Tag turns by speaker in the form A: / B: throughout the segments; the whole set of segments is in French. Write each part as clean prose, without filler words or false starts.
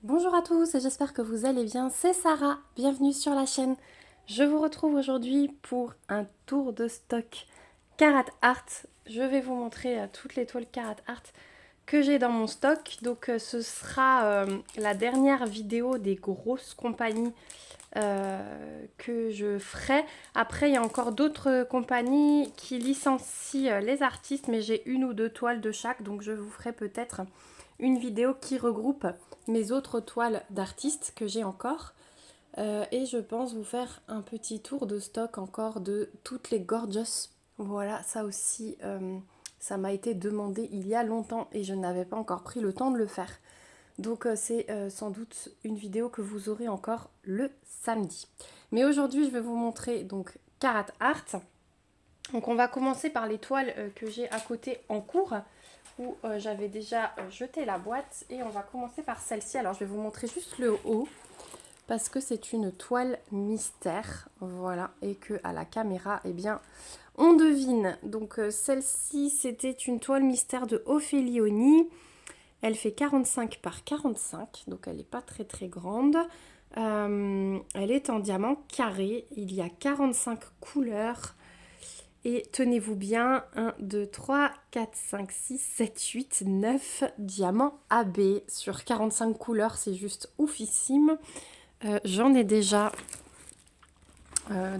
A: Bonjour à tous, j'espère que vous allez bien, c'est Sarah, bienvenue sur la chaîne. Je vous retrouve aujourd'hui pour un tour de stock Carat Art. Je vais vous montrer toutes les toiles Carat Art que j'ai dans mon stock. Donc ce sera la dernière vidéo des grosses compagnies que je ferai. Après il y a encore d'autres compagnies qui licencient les artistes, mais j'ai une ou deux toiles de chaque, donc je vous ferai peut-être une vidéo qui regroupe mes autres toiles d'artistes que j'ai encore. Et je pense vous faire un petit tour de stock encore de toutes les Gorgeous. Voilà, ça aussi, ça m'a été demandé il y a longtemps et je n'avais pas encore pris le temps de le faire. Donc c'est sans doute une vidéo que vous aurez encore le samedi. Mais aujourd'hui, je vais vous montrer donc Carat Art. Donc on va commencer par les toiles que j'ai à côté en cours, où j'avais déjà jeté la boîte, et on va commencer par celle-ci. Alors je vais vous montrer juste le haut parce que c'est une toile mystère, voilà, et que à la caméra, eh bien, on devine. Donc celle-ci, c'était une toile mystère de Ophélie Oni. Elle fait 45 par 45, donc elle n'est pas très très grande. Elle est en diamant carré, il y a 45 couleurs. Et tenez-vous bien, 1, 2, 3, 4, 5, 6, 7, 8, 9 diamants AB sur 45 couleurs, c'est juste oufissime. J'en ai déjà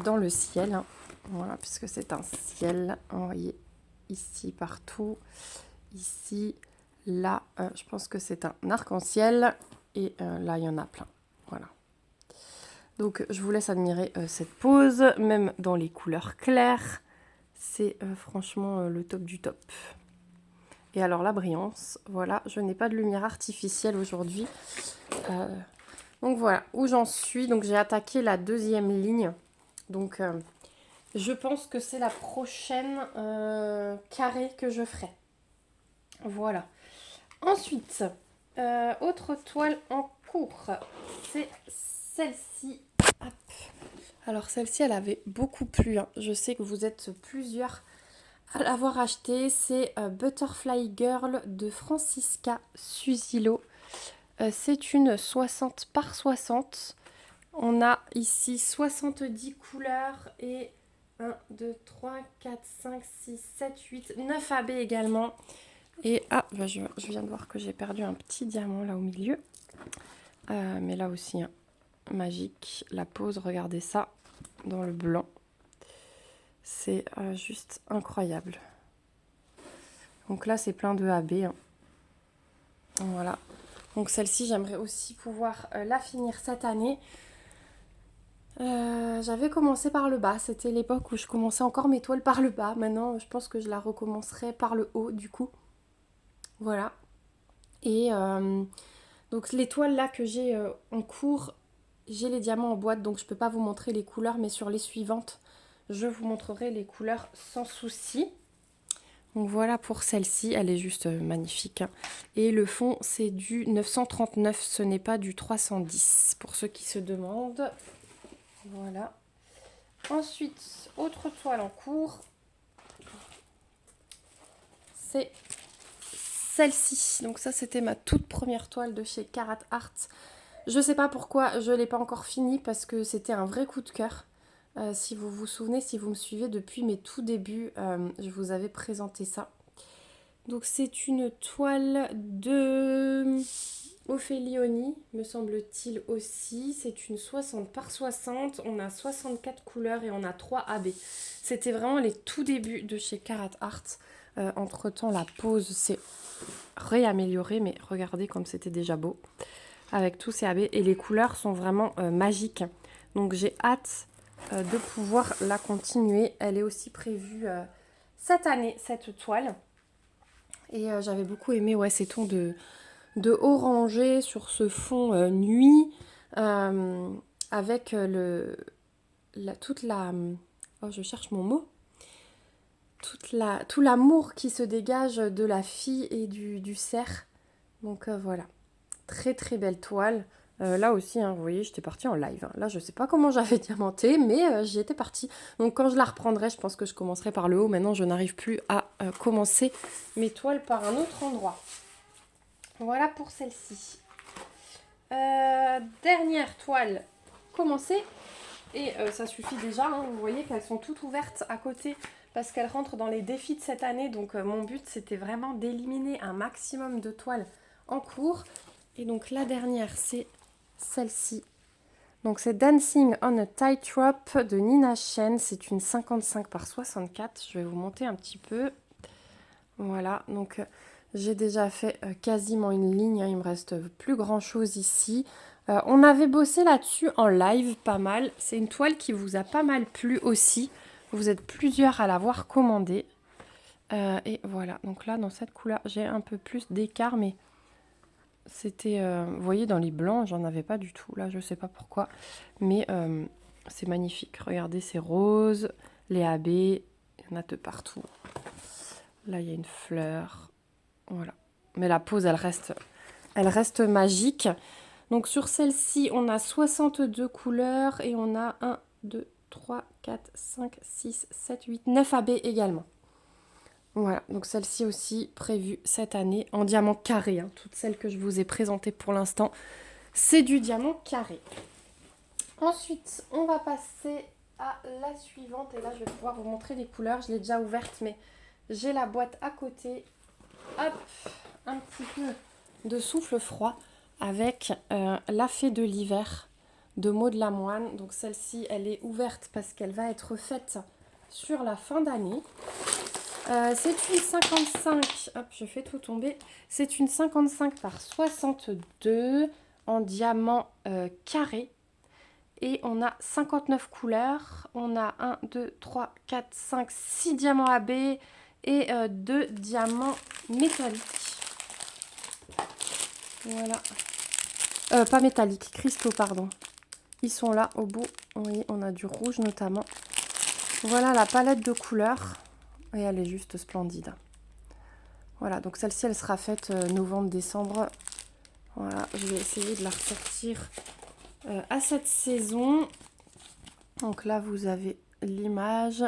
A: dans le ciel, hein. Voilà, puisque c'est un ciel, vous voyez, ici, partout, ici, là, je pense que c'est un arc-en-ciel, et là, il y en a plein, voilà. Donc, je vous laisse admirer cette pose, même dans les couleurs claires. C'est franchement le top du top. Et alors la brillance, voilà, je n'ai pas de lumière artificielle aujourd'hui. Donc voilà, où j'en suis. Donc j'ai attaqué la deuxième ligne. Donc je pense que c'est la prochaine carré que je ferai. Voilà. Ensuite, autre toile en cours, c'est celle-ci. Hop. Alors celle-ci, elle avait beaucoup plu, hein. Je sais que vous êtes plusieurs à l'avoir acheté. C'est Butterfly Girl de Francisca Susilo. C'est une 60 par 60. On a ici 70 couleurs et 1, 2, 3, 4, 5, 6, 7, 8, 9 AB également. Et bah, je viens de voir que j'ai perdu un petit diamant là au milieu. Mais là aussi, hein, magique. La pose, regardez ça, dans le blanc. C'est juste incroyable. Donc là, c'est plein de AB, hein. Voilà. Donc celle-ci, j'aimerais aussi pouvoir la finir cette année. J'avais commencé par le bas. C'était l'époque où je commençais encore mes toiles par le bas. Maintenant, je pense que je la recommencerai par le haut, du coup. Voilà. Et donc les toiles là que j'ai en cours, j'ai les diamants en boîte, donc je ne peux pas vous montrer les couleurs, mais sur les suivantes, je vous montrerai les couleurs sans souci. Donc voilà pour celle-ci, elle est juste magnifique, hein. Et le fond, c'est du 939, ce n'est pas du 310, pour ceux qui se demandent. Voilà. Ensuite, autre toile en cours, c'est celle-ci. Donc ça, c'était ma toute première toile de chez Carat Art. Je sais pas pourquoi je ne l'ai pas encore finie, parce que c'était un vrai coup de cœur. Si vous vous souvenez, si vous me suivez depuis mes tout débuts, je vous avais présenté ça. Donc c'est une toile de Ophélie Oni, me semble-t-il aussi. C'est une 60 par 60. On a 64 couleurs et on a 3 AB. C'était vraiment les tout débuts de chez Carat Art. Entre-temps, la pose s'est réaméliorée, mais regardez comme c'était déjà beau. Avec tous ces AB. Et les couleurs sont vraiment magiques. Donc j'ai hâte de pouvoir la continuer. Elle est aussi prévue cette année, cette toile. Et j'avais beaucoup aimé ces tons de orangé sur ce fond nuit, avec toute la... Oh, je cherche mon mot. Tout l'amour qui se dégage de la fille et du cerf. Donc voilà. Très très belle toile. Là aussi, hein, vous voyez, j'étais partie en live, hein. Là, je sais pas comment j'avais diamanté, mais j'y étais partie. Donc quand je la reprendrai, je pense que je commencerai par le haut. Maintenant, je n'arrive plus à commencer mes toiles par un autre endroit. Voilà pour celle-ci. Dernière toile commencée. Et ça suffit déjà, hein, vous voyez qu'elles sont toutes ouvertes à côté parce qu'elles rentrent dans les défis de cette année. Donc mon but c'était vraiment d'éliminer un maximum de toiles en cours. Et donc la dernière c'est celle-ci. Donc c'est Dancing on a Tightrope de Nina Chen. C'est une 55 par 64. Je vais vous monter un petit peu. Voilà, donc j'ai déjà fait quasiment une ligne. Hein, il me reste plus grand chose ici. On avait bossé là-dessus en live pas mal. C'est une toile qui vous a pas mal plu aussi. Vous êtes plusieurs à l'avoir commandée. Et voilà, donc là dans cette couleur, j'ai un peu plus d'écart, mais c'était, vous voyez, dans les blancs, j'en avais pas du tout. Là, je sais pas pourquoi, mais c'est magnifique. Regardez, c'est rose, les AB, il y en a de partout. Là, il y a une fleur. Voilà. Mais la pose, elle reste magique. Donc sur celle-ci, on a 62 couleurs et on a 1, 2, 3, 4, 5, 6, 7, 8, 9 AB également. Voilà, donc celle-ci aussi prévue cette année en diamant carré. Hein. Toutes celles que je vous ai présentées pour l'instant, c'est du diamant carré. Ensuite, on va passer à la suivante. Et là, je vais pouvoir vous montrer les couleurs. Je l'ai déjà ouverte, mais j'ai la boîte à côté. Hop, un petit peu de souffle froid avec la fée de l'hiver de Maud Lamoine. Donc celle-ci, elle est ouverte parce qu'elle va être faite sur la fin d'année. C'est une 55, hop, je fais tout tomber. C'est une 55 par 62 en diamant carré. Et on a 59 couleurs. On a 1, 2, 3, 4, 5, 6 diamants AB et 2 diamants métalliques. Voilà. Pas métalliques, cristaux, pardon. Ils sont là au bout. Oui, on a du rouge notamment. Voilà la palette de couleurs. Et elle est juste splendide. Voilà, donc celle-ci, elle sera faite novembre-décembre. Voilà, je vais essayer de la ressortir à cette saison. Donc là, vous avez l'image.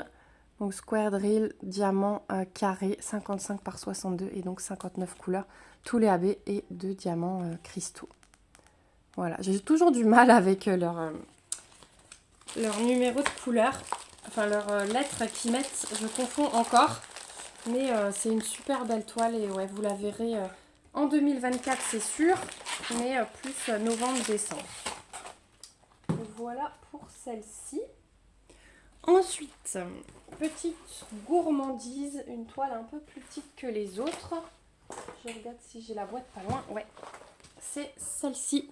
A: Donc square drill, diamant carré, 55 par 62 et donc 59 couleurs. Tous les AB et 2 diamants cristaux. Voilà, j'ai toujours du mal avec leur numéro de couleur. Enfin, leurs lettres qu'ils mettent, je confonds encore. Mais c'est une super belle toile et ouais, vous la verrez en 2024, c'est sûr. Mais plus novembre-décembre. Voilà pour celle-ci. Ensuite, petite gourmandise, une toile un peu plus petite que les autres. Je regarde si j'ai la boîte pas loin. Ouais, c'est celle-ci.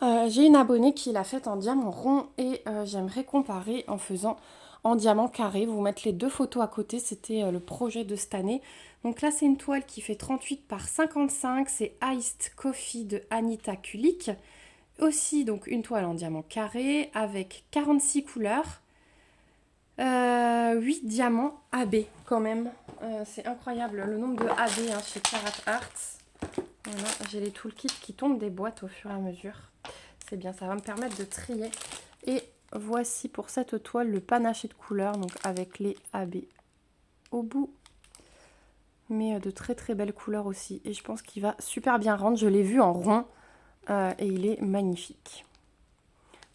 A: J'ai une abonnée qui l'a faite en diamant rond et j'aimerais comparer en faisant en diamant carré. Vous mettre les deux photos à côté, c'était le projet de cette année. Donc là, c'est une toile qui fait 38 par 55. C'est Iced Coffee de Anita Kulik. Aussi, donc une toile en diamant carré avec 46 couleurs. 8 diamants AB quand même. C'est incroyable le nombre de AB hein, chez Carat Arts. Voilà, j'ai les toolkits qui tombent des boîtes au fur et à mesure. C'est bien, ça va me permettre de trier. Et voici pour cette toile le panaché de couleurs, donc avec les AB au bout. Mais de très très belles couleurs aussi. Et je pense qu'il va super bien rendre. Je l'ai vu en rond et il est magnifique.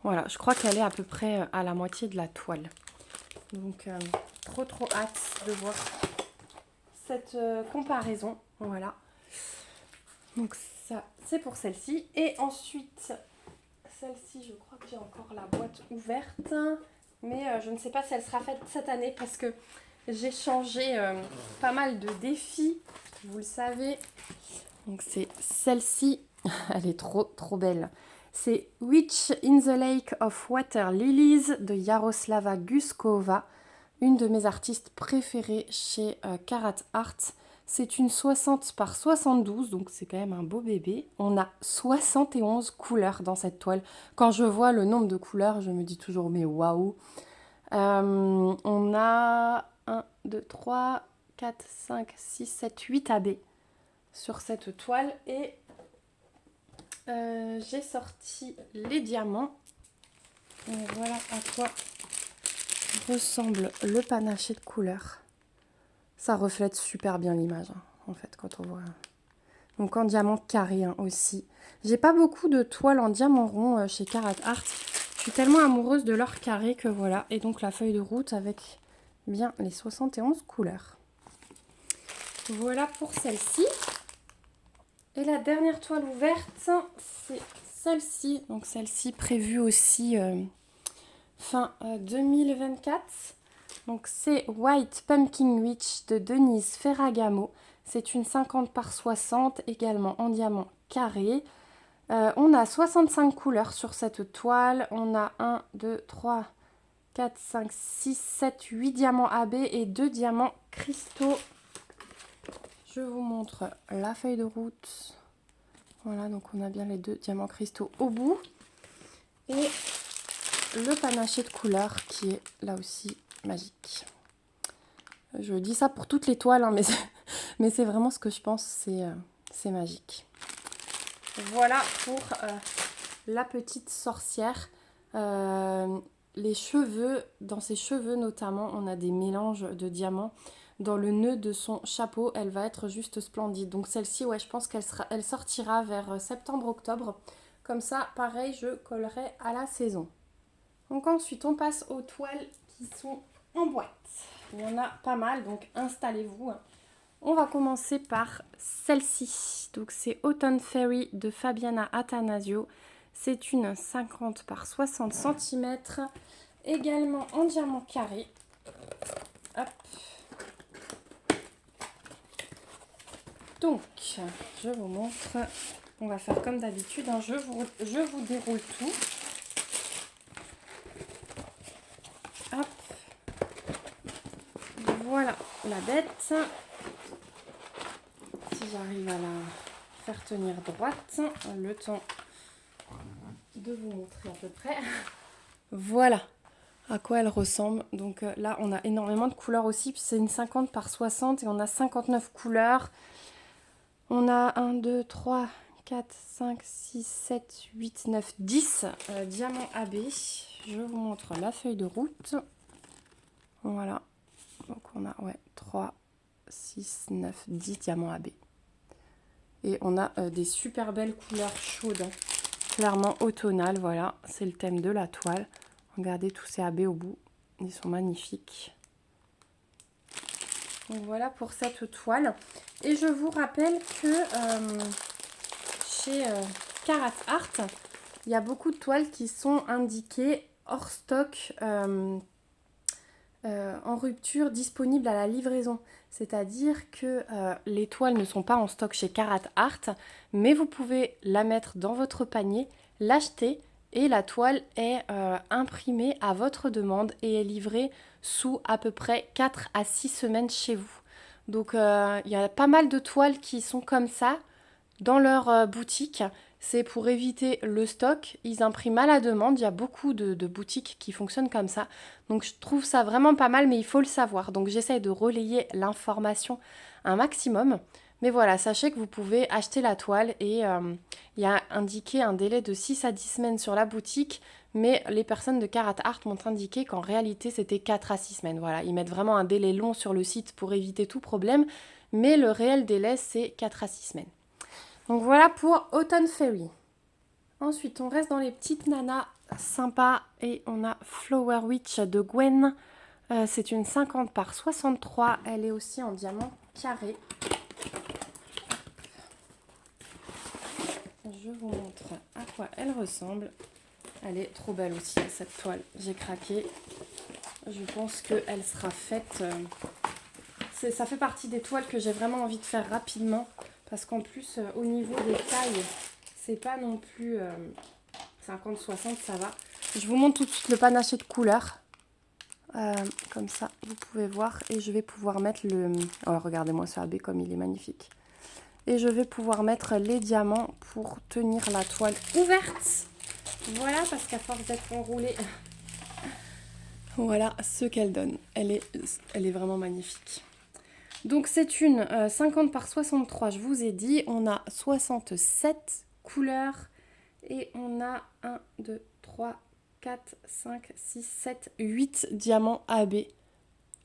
A: Voilà, je crois qu'elle est à peu près à la moitié de la toile. Donc trop hâte de voir cette comparaison. Voilà. Donc ça, c'est pour celle-ci. Et ensuite, celle-ci, je crois que j'ai encore la boîte ouverte. Mais je ne sais pas si elle sera faite cette année parce que j'ai changé pas mal de défis. Vous le savez. Donc c'est celle-ci. Elle est trop belle. C'est Witch in the Lake of Water Lilies de Jaroslava Guskova. Une de mes artistes préférées chez Carat Art. C'est une 60 par 72, donc c'est quand même un beau bébé. On a 71 couleurs dans cette toile. Quand je vois le nombre de couleurs, je me dis toujours, mais waouh. On a 1, 2, 3, 4, 5, 6, 7, 8 AB sur cette toile. Et j'ai sorti les diamants. Et voilà à quoi ressemble le panaché de couleurs. Ça reflète super bien l'image, hein, en fait, quand on voit. Donc en diamant carré hein, aussi. J'ai pas beaucoup de toiles en diamant rond chez Carat Art. Je suis tellement amoureuse de leur carré que voilà. Et donc la feuille de route avec bien les 71 couleurs. Voilà pour celle-ci. Et la dernière toile ouverte, c'est celle-ci. Donc celle-ci prévue aussi fin 2024. Donc c'est White Pumpkin Witch de Denise Ferragamo. C'est une 50 par 60, également en diamant carré. On a 65 couleurs sur cette toile. On a 1, 2, 3, 4, 5, 6, 7, 8 diamants AB et 2 diamants cristaux. Je vous montre la feuille de route. Voilà, donc on a bien les 2 diamants cristaux au bout. Et le panaché de couleurs qui est là aussi magique. Je dis ça pour toutes les toiles, hein, mais c'est vraiment ce que je pense, c'est magique. Voilà pour la petite sorcière. Les cheveux, dans ses cheveux notamment, on a des mélanges de diamants. Dans le nœud de son chapeau, elle va être juste splendide. Donc celle-ci, ouais, je pense elle sortira vers septembre-octobre. Comme ça, pareil, je collerai à la saison. Donc ensuite, on passe aux toiles qui sont en boîte. Il y en a pas mal, donc installez-vous. On va commencer par celle-ci. Donc c'est Autumn Fairy de Fabiana Attanasio. C'est une 50 par 60 cm. Également en diamant carré. Hop. Donc, je vous montre. On va faire comme d'habitude. Hein. Je vous déroule tout. Hop. Voilà la bête. Si j'arrive à la faire tenir droite, le temps de vous montrer à peu près. Voilà à quoi elle ressemble. Donc là, on a énormément de couleurs aussi. Puis c'est une 50 par 60 et on a 59 couleurs. On a 1, 2, 3, 4, 5, 6, 7, 8, 9, 10 diamants AB. Je vous montre la feuille de route. Voilà. Donc on a 3, 6, 9, 10 diamants AB. Et on a des super belles couleurs chaudes. Hein. Clairement automnales, voilà. C'est le thème de la toile. Regardez tous ces AB au bout. Ils sont magnifiques. Donc voilà pour cette toile. Et je vous rappelle que chez Carat Art, il y a beaucoup de toiles qui sont indiquées hors stock, en rupture, disponibles à la livraison. C'est-à-dire que les toiles ne sont pas en stock chez Carat Art, mais vous pouvez la mettre dans votre panier, l'acheter et la toile est imprimée à votre demande et est livrée sous à peu près 4 à 6 semaines chez vous. Donc il y a pas mal de toiles qui sont comme ça dans leur boutique. C'est pour éviter le stock. Ils impriment à la demande. Il y a beaucoup de boutiques qui fonctionnent comme ça. Donc je trouve ça vraiment pas mal, mais il faut le savoir. Donc j'essaye de relayer l'information un maximum. Mais voilà, sachez que vous pouvez acheter la toile et il y a indiqué un délai de 6 à 10 semaines sur la boutique. Mais les personnes de Carat Art m'ont indiqué qu'en réalité c'était 4 à 6 semaines. Voilà, ils mettent vraiment un délai long sur le site pour éviter tout problème. Mais le réel délai c'est 4 à 6 semaines. Donc voilà pour Autumn Fairy. Ensuite, on reste dans les petites nanas sympas et on a Flower Witch de Gwen. C'est une 50 par 63. Elle est aussi en diamant carré. Je vous montre à quoi elle ressemble. Elle est trop belle aussi, cette toile. J'ai craqué. Je pense qu'elle sera faite... ça fait partie des toiles que j'ai vraiment envie de faire rapidement. Parce qu'en plus, au niveau des tailles, c'est pas non plus 50-60, ça va. Je vous montre tout de suite le panaché de couleurs. Comme ça, vous pouvez voir. Et je vais pouvoir mettre le... Oh, regardez-moi ce AB comme il est magnifique. Et je vais pouvoir mettre les diamants pour tenir la toile ouverte. Voilà, parce qu'à force d'être enroulée... Voilà ce qu'elle donne. Elle est vraiment magnifique. Donc c'est une 50 par 63, je vous ai dit. On a 67 couleurs et on a 1, 2, 3, 4, 5, 6, 7, 8 diamants AB.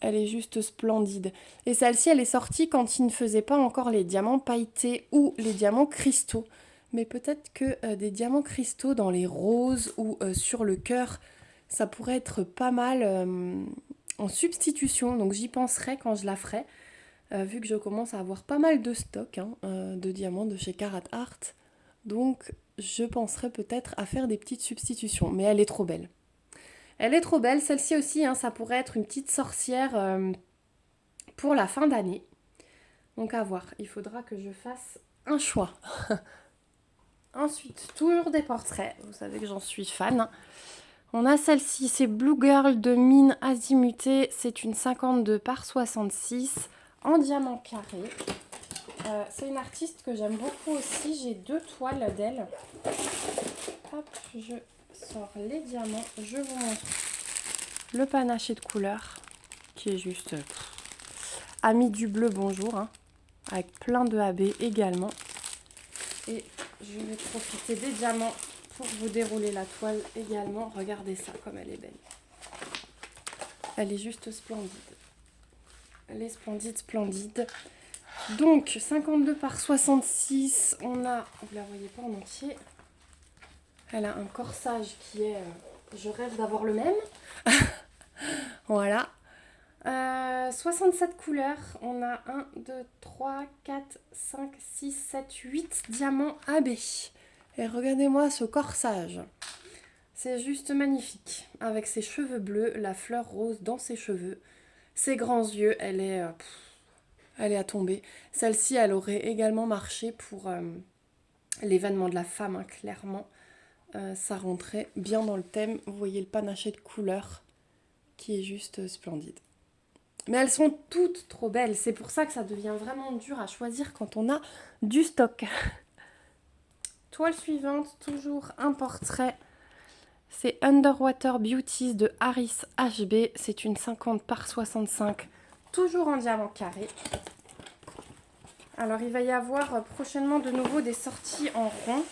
A: Elle est juste splendide. Et celle-ci, elle est sortie quand il ne faisait pas encore les diamants pailletés ou les diamants cristaux. Mais peut-être que des diamants cristaux dans les roses ou sur le cœur, ça pourrait être pas mal en substitution. Donc j'y penserai quand je la ferai. Vu que je commence à avoir pas mal de stock de diamants de chez Carat Art. Donc je penserai peut-être à faire des petites substitutions. Mais elle est trop belle. Elle est trop belle. Celle-ci aussi, ça pourrait être une petite sorcière pour la fin d'année. Donc à voir. Il faudra que je fasse un choix. Ensuite, toujours des portraits. Vous savez que j'en suis fan. On a celle-ci, c'est Blue Girl de Mine Azimutée. C'est une 52 par 66 en diamant carré. C'est une artiste que j'aime beaucoup aussi. J'ai 2 toiles d'elle. Hop, je sors les diamants. Je vous montre le panaché de couleurs qui est juste ami du bleu, bonjour. Avec plein de AB également. Et je vais profiter des diamants pour vous dérouler la toile également. Regardez ça comme elle est belle. Elle est juste splendide. Elle est splendide, splendide. Donc 52 par 66, on a, vous la voyez pas en entier, elle a un corsage qui est, je rêve d'avoir le même. Voilà. 67 couleurs, on a 1, 2, 3, 4, 5, 6, 7, 8 diamants AB. Et regardez-moi ce corsage. C'est juste magnifique. Avec ses cheveux bleus, la fleur rose dans ses cheveux, ses grands yeux, elle est à tomber. Celle-ci, elle aurait également marché pour l'événement de la femme, clairement. Ça rentrait bien dans le thème. Vous voyez le panaché de couleurs qui est juste splendide. Mais elles sont toutes trop belles. C'est pour ça que ça devient vraiment dur à choisir quand on a du stock. Toile suivante, toujours un portrait. C'est Underwater Beauties de Harris HB. C'est une 50 par 65, toujours en diamant carré. Alors il va y avoir prochainement de nouveau des sorties en rond.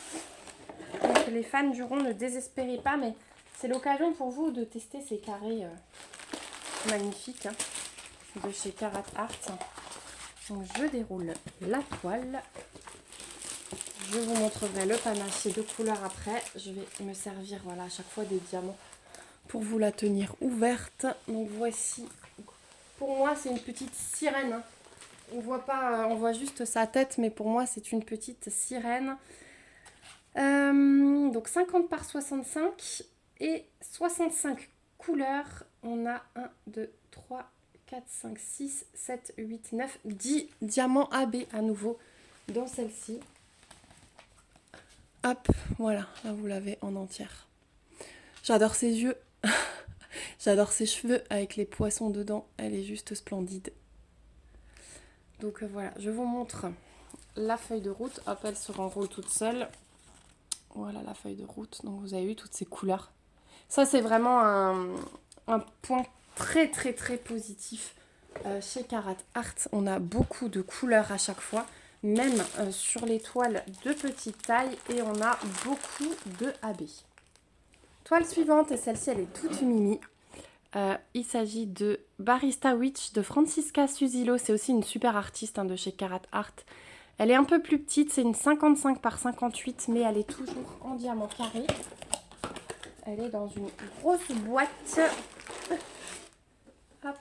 A: Donc les fans du rond, ne désespérez pas, mais c'est l'occasion pour vous de tester ces carrés magnifiques de chez Carat Art. Donc je déroule la toile. Je vous montrerai le panaché de couleurs après. Je vais me servir à chaque fois des diamants pour vous la tenir ouverte. Donc voici, pour moi c'est une petite sirène. On voit pas, on voit juste sa tête, mais pour moi c'est une petite sirène. Donc 50 par 65 et 65 couleurs. On a 1, 2, 3, 4, 5, 6, 7, 8, 9, 10 diamants AB à nouveau dans celle-ci. Hop, voilà, là vous l'avez en entière. J'adore ses yeux, j'adore ses cheveux avec les poissons dedans, elle est juste splendide. Donc voilà, je vous montre la feuille de route. Hop, elle se renroule toute seule. Voilà la feuille de route, donc vous avez vu toutes ces couleurs. Ça c'est vraiment un point très très très positif chez Carat Art. On a beaucoup de couleurs à chaque fois, même sur les toiles de petite taille, et on a beaucoup de AB. Toile suivante, et celle-ci elle est toute mimi. Il s'agit de Barista Witch de Francisca Susilo. C'est aussi une super artiste de chez Carat Art. Elle est un peu plus petite, c'est une 55 par 58, mais elle est toujours en diamant carré. Elle est dans une grosse boîte. Hop.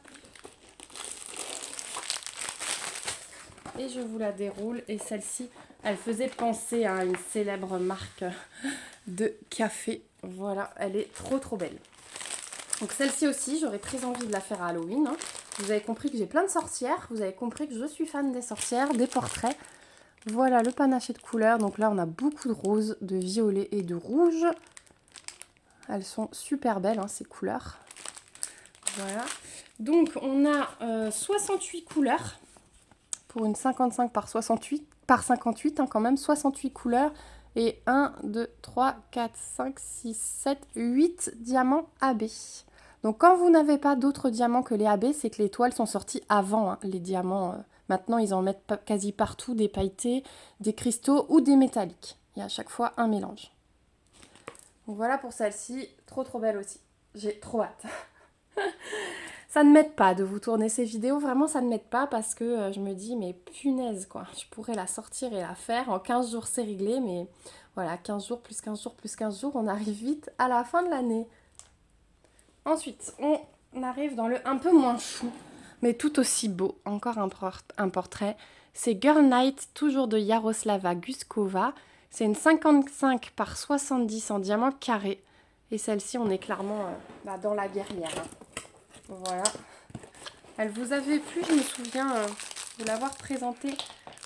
A: Et je vous la déroule. Et celle-ci, elle faisait penser à une célèbre marque de café. Voilà, elle est trop trop belle. Donc celle-ci aussi, j'aurais très envie de la faire à Halloween. Vous avez compris que j'ai plein de sorcières. Vous avez compris que je suis fan des sorcières, des portraits. Voilà le panaché de couleurs. Donc là, on a beaucoup de rose, de violet et de rouge. Elles sont super belles, ces couleurs. Voilà. Donc, on a 68 couleurs pour une 55 par 68, par 58, quand même. 68 couleurs. Et 1, 2, 3, 4, 5, 6, 7, 8 diamants AB. Donc, quand vous n'avez pas d'autres diamants que les AB, c'est que les toiles sont sorties avant les diamants. Maintenant, ils en mettent quasi partout, des pailletés, des cristaux ou des métalliques. Il y a à chaque fois un mélange. Donc voilà pour celle-ci, trop trop belle aussi. J'ai trop hâte. Ça ne m'aide pas de vous tourner ces vidéos, vraiment ça ne m'aide pas parce que je me dis mais punaise quoi, je pourrais la sortir et la faire, en 15 jours c'est réglé, mais voilà, 15 jours plus 15 jours plus 15 jours, on arrive vite à la fin de l'année. Ensuite, on arrive dans le un peu moins chou, mais tout aussi beau, encore un portrait. C'est Girl Night, toujours de Jaroslava Guskova. C'est une 55 par 70 en diamant carré. Et celle-ci, on est clairement dans la guerrière. Voilà. Elle vous avait plu, je me souviens de l'avoir présentée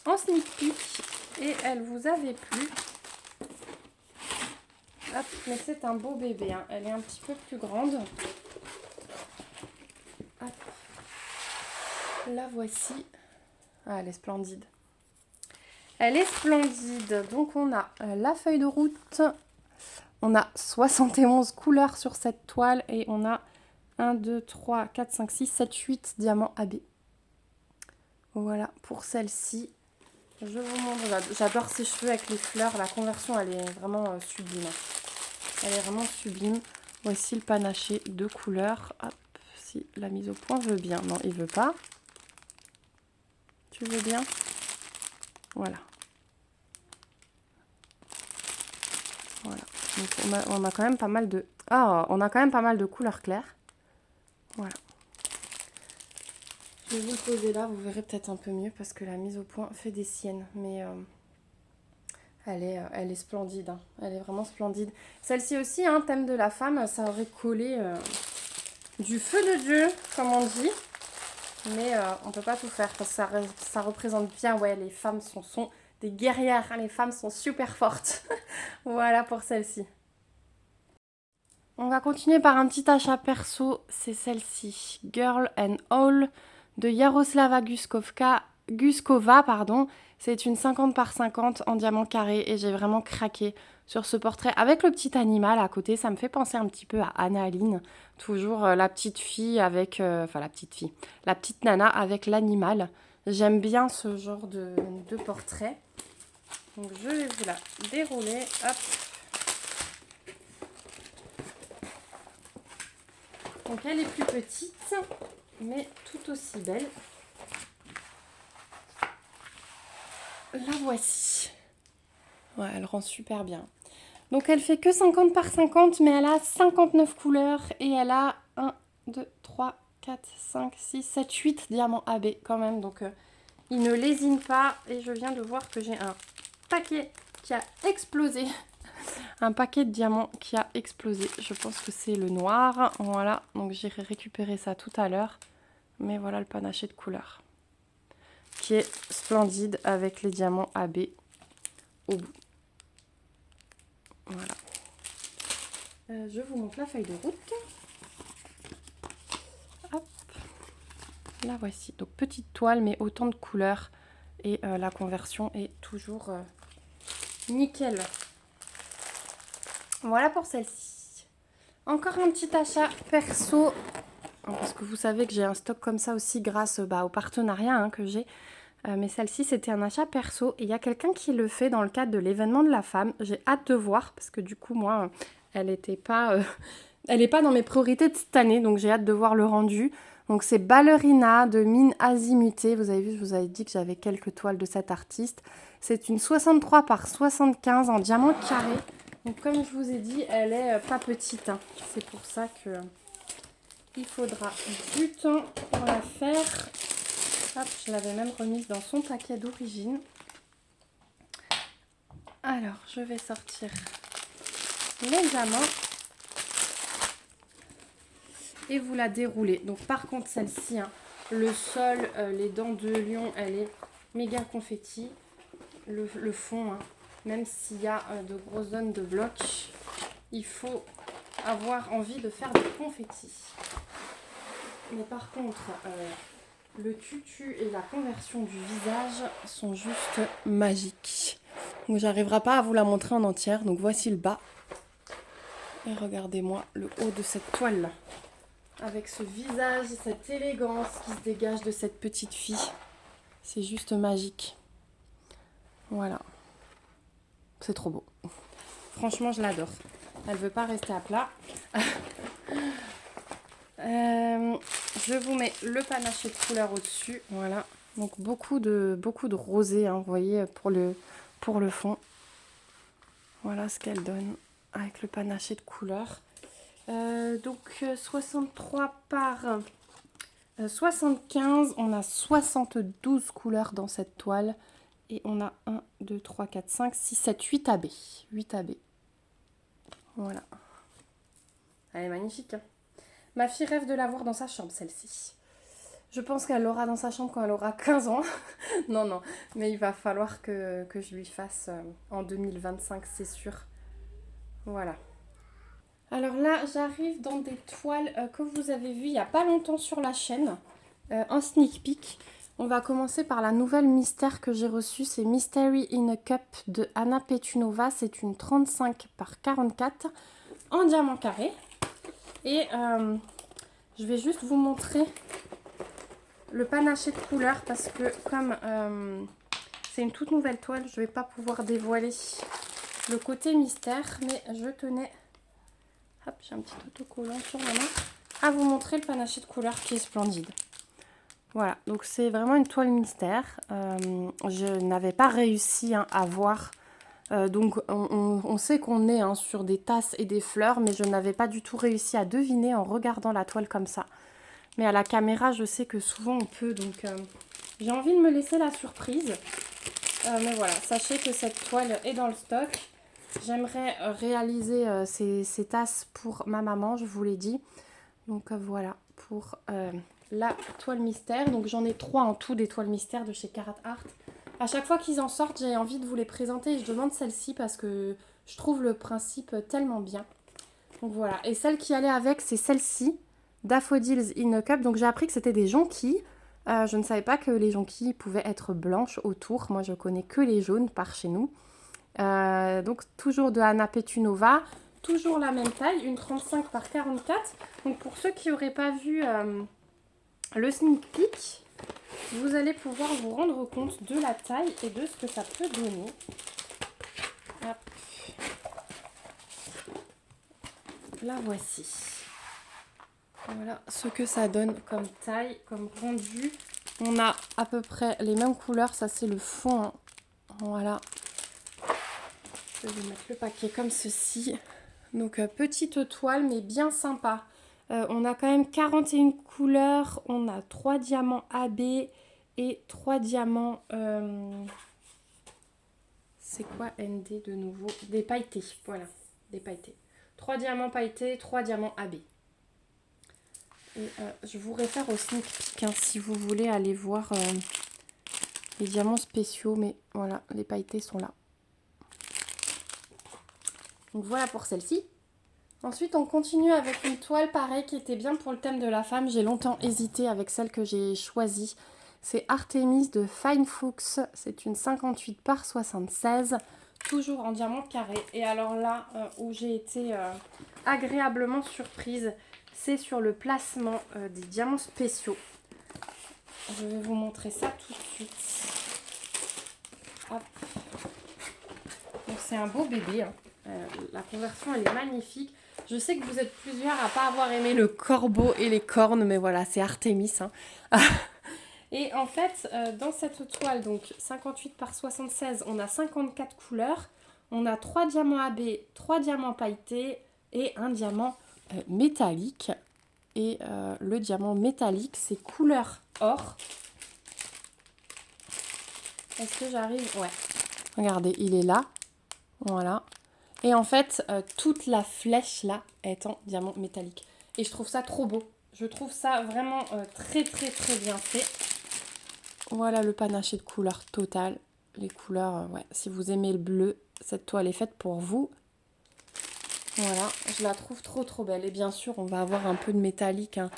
A: en sneak peek. Et elle vous avait plu. Hop, mais c'est un beau bébé. Hein. Elle est un petit peu plus grande. Hop. La voici. Ah, elle est splendide. Elle est splendide. Donc on a la feuille de route. On a 71 couleurs sur cette toile. Et on a 1, 2, 3, 4, 5, 6, 7, 8 diamants AB. Voilà pour celle-ci. Je vous montre. J'adore ses cheveux avec les fleurs. La conversion, elle est vraiment sublime. Elle est vraiment sublime. Voici le panaché de couleurs. Hop, si la mise au point veut bien. Non, il veut pas. Tu veux bien? Voilà. Voilà. Donc on a quand même pas mal de... Ah, on a quand même pas mal de couleurs claires. Voilà. Je vais vous le poser là, vous verrez peut-être un peu mieux parce que la mise au point fait des siennes. Mais elle est splendide. Hein. Elle est vraiment splendide. Celle-ci aussi, hein, thème de la femme, ça aurait collé du feu de Dieu, comme on dit. Mais on ne peut pas tout faire parce que ça représente bien, ouais, les femmes sont des guerrières. Hein, les femmes sont super fortes. Voilà pour celle-ci. On va continuer par un petit achat perso, c'est celle-ci, Girl and All de Jaroslava Guskova, pardon. C'est une 50 par 50 en diamant carré et j'ai vraiment craqué sur ce portrait avec le petit animal à côté. Ça me fait penser un petit peu à Anna-Aline, toujours la petite fille avec, la petite nana avec l'animal. J'aime bien ce genre de portrait. Donc je vais vous la dérouler, hop. Donc elle est plus petite, mais tout aussi belle. La voici. Ouais, elle rend super bien. Donc elle fait que 50 par 50, mais elle a 59 couleurs et elle a 1, 2, 3, 4, 5, 6, 7, 8 diamants AB quand même. Donc il ne lésine pas et je viens de voir que j'ai un paquet qui a explosé. Un paquet de diamants qui a explosé. Je pense que c'est le noir. Voilà, donc j'irai récupérer ça tout à l'heure. Mais voilà le panaché de couleurs. Qui est splendide avec les diamants AB au bout. Voilà. Je vous montre la feuille de route. Hop. La voici. Donc petite toile mais autant de couleurs. Et la conversion est toujours nickel. Voilà pour celle-ci. Encore un petit achat perso. Parce que vous savez que j'ai un stock comme ça aussi grâce au partenariat que j'ai. Mais celle-ci, c'était un achat perso. Et il y a quelqu'un qui le fait dans le cadre de l'événement de la femme. J'ai hâte de voir parce que du coup, moi, elle n'est pas dans mes priorités de cette année. Donc j'ai hâte de voir le rendu. Donc c'est Ballerina de Mine Azimutée. Vous avez vu, je vous avais dit que j'avais quelques toiles de cet artiste. C'est une 63 par 75 en diamant carré. Donc comme je vous ai dit, elle est pas petite. Hein. C'est pour ça que il faudra du temps pour la faire. Hop, je l'avais même remise dans son paquet d'origine. Alors, je vais sortir les diamants et vous la dérouler. Donc par contre, celle-ci, hein, le sol, les dents de lion, elle est méga confetti. Le fond, hein, même s'il y a de grosses zones de bloc, il faut avoir envie de faire des confettis. Mais par contre, le tutu et la conversion du visage sont juste magiques. Donc j'arriverai pas à vous la montrer en entière. Donc voici le bas. Et regardez-moi le haut de cette toile. Avec ce visage, cette élégance qui se dégage de cette petite fille. C'est juste magique. Voilà. C'est trop beau. Franchement, je l'adore. Elle veut pas rester à plat. Je vous mets le panaché de couleur au-dessus. Voilà. Donc beaucoup de rosé, hein, vous voyez, pour le fond. Voilà ce qu'elle donne avec le panaché de couleur. Donc 63 par 75. On a 72 couleurs dans cette toile. Et on a 1, 2, 3, 4, 5, 6, 7, 8 AB. 8 AB. Voilà. Elle est magnifique, hein. Ma fille rêve de l'avoir dans sa chambre, celle-ci. Je pense qu'elle l'aura dans sa chambre quand elle aura 15 ans. Non, non. Mais il va falloir que je lui fasse en 2025, c'est sûr. Voilà. Alors là, j'arrive dans des toiles que vous avez vues il n'y a pas longtemps sur la chaîne. En sneak peek. On va commencer par la nouvelle mystère que j'ai reçue. C'est Mystery in a Cup de Anna Petunova. C'est une 35 par 44 en diamant carré. Et je vais juste vous montrer le panaché de couleurs parce que comme c'est une toute nouvelle toile, je ne vais pas pouvoir dévoiler le côté mystère. Mais je tenais, hop, j'ai un petit autocollant sur la main, à vous montrer le panaché de couleurs qui est splendide. Voilà, donc c'est vraiment une toile mystère. Je n'avais pas réussi à voir. Donc on sait qu'on est sur des tasses et des fleurs, mais je n'avais pas du tout réussi à deviner en regardant la toile comme ça. Mais à la caméra, je sais que souvent on peut, donc j'ai envie de me laisser la surprise. Mais voilà, sachez que cette toile est dans le stock. J'aimerais réaliser ces tasses pour ma maman, je vous l'ai dit. Donc voilà, pour la toile mystère. Donc j'en ai 3 en tout des toiles mystères de chez Carat Art. À chaque fois qu'ils en sortent, j'ai envie de vous les présenter et je demande celle-ci parce que je trouve le principe tellement bien. Donc voilà, et celle qui allait avec, c'est celle-ci, Daffodils in a Cup. Donc j'ai appris que c'était des jonquilles. Je ne savais pas que les jonquilles pouvaient être blanches autour. Moi, je connais que les jaunes par chez nous. Donc toujours de Anna Petunova. Toujours la même taille, une 35 par 44. Donc pour ceux qui n'auraient pas vu le sneak peek, vous allez pouvoir vous rendre compte de la taille et de ce que ça peut donner. Hop. La voici. Voilà ce que ça donne comme taille, comme rendu. On a à peu près les mêmes couleurs, ça c'est le fond, hein. Voilà. Je vais mettre le paquet comme ceci. Donc petite toile mais bien sympa. On a quand même 41 couleurs, on a 3 diamants AB et 3 diamants... c'est quoi ND de nouveau? Des pailletés, voilà, des pailletés. 3 diamants pailletés, 3 diamants AB. Et je vous réfère au sneak peek hein, si vous voulez aller voir les diamants spéciaux, mais voilà, les pailletés sont là. Donc voilà pour celle-ci. Ensuite, on continue avec une toile pareille qui était bien pour le thème de la femme. J'ai longtemps hésité avec celle que j'ai choisie. C'est Artemis de Fine Fuchs. C'est une 58 par 76, toujours en diamant carré. Et alors là, où j'ai été agréablement surprise, c'est sur le placement des diamants spéciaux. Je vais vous montrer ça tout de suite. Hop. Donc c'est un beau bébé, hein. La conversion elle est magnifique. Je sais que vous êtes plusieurs à ne pas avoir aimé le corbeau et les cornes, mais voilà, c'est Artemis, hein. Et en fait, dans cette toile, donc 58 par 76, on a 54 couleurs. On a 3 diamants AB, 3 diamants pailletés et un diamant métallique. Et le diamant métallique, c'est couleur or. Est-ce que j'arrive? Ouais. Regardez, il est là. Voilà. Et en fait, toute la flèche là est en diamant métallique. Et je trouve ça trop beau. Je trouve ça vraiment très très très bien fait. Voilà le panaché de couleurs total. Les couleurs, ouais, si vous aimez le bleu, cette toile est faite pour vous. Voilà, je la trouve trop trop belle. Et bien sûr, on va avoir un peu de métallique hein,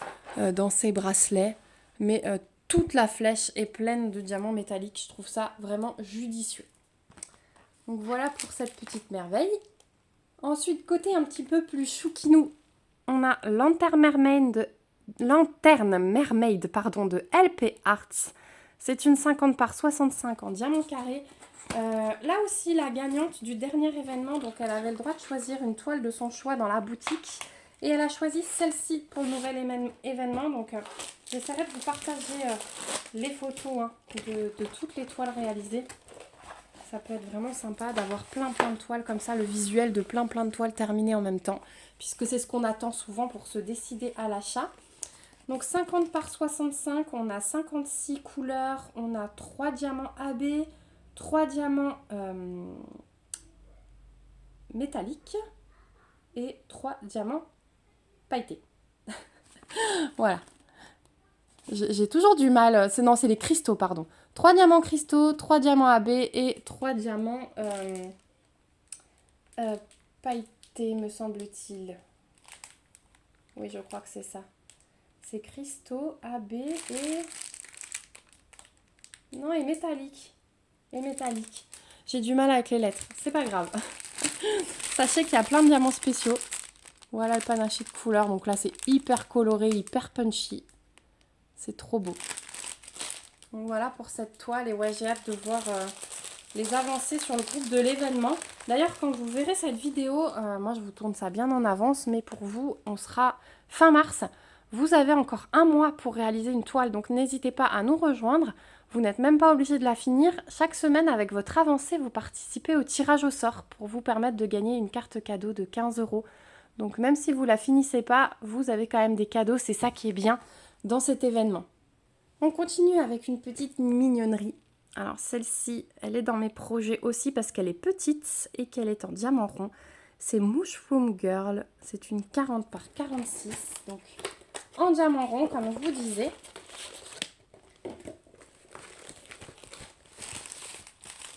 A: dans ces bracelets. Mais toute la flèche est pleine de diamants métalliques. Je trouve ça vraiment judicieux. Donc voilà pour cette petite merveille. Ensuite, côté un petit peu plus chouquinou, on a Lanterne Mermaid de LP Arts. C'est une 50 par 65 en diamant carré. Là aussi, la gagnante du dernier événement, donc elle avait le droit de choisir une toile de son choix dans la boutique. Et elle a choisi celle-ci pour le nouvel événement. Donc J'essaierai de vous partager les photos hein, de toutes les toiles réalisées. Ça peut être vraiment sympa d'avoir plein de toiles comme ça, le visuel de plein de toiles terminées en même temps, puisque c'est ce qu'on attend souvent pour se décider à l'achat. Donc 50 par 65, on a 56 couleurs, on a 3 diamants AB, 3 diamants métalliques et 3 diamants pailletés. Voilà. J'ai toujours du mal. Non, c'est les cristaux, pardon. 3 diamants cristaux, 3 diamants AB et 3 diamants pailletés, me semble-t-il. Oui, je crois que c'est ça. C'est cristaux, AB et... Non, et métallique. Et métallique. J'ai du mal avec les lettres. C'est pas grave. Sachez qu'il y a plein de diamants spéciaux. Voilà le panaché de couleurs. Donc là, c'est hyper coloré, hyper punchy. C'est trop beau. Donc voilà pour cette toile. Et ouais, j'ai hâte de voir les avancées sur le groupe de l'événement. D'ailleurs, quand vous verrez cette vidéo, moi je vous tourne ça bien en avance. Mais pour vous, on sera fin mars. Vous avez encore un mois pour réaliser une toile. Donc n'hésitez pas à nous rejoindre. Vous n'êtes même pas obligé de la finir. Chaque semaine, avec votre avancée, vous participez au tirage au sort pour vous permettre de gagner une carte cadeau de 15 €. Donc même si vous ne la finissez pas, vous avez quand même des cadeaux. C'est ça qui est bien dans cet événement. On continue avec une petite mignonnerie. Alors celle-ci, elle est dans mes projets aussi parce qu'elle est petite et qu'elle est en diamant rond. C'est Mushroom Girl. C'est une 40 par 46. Donc en diamant rond, comme je vous disais.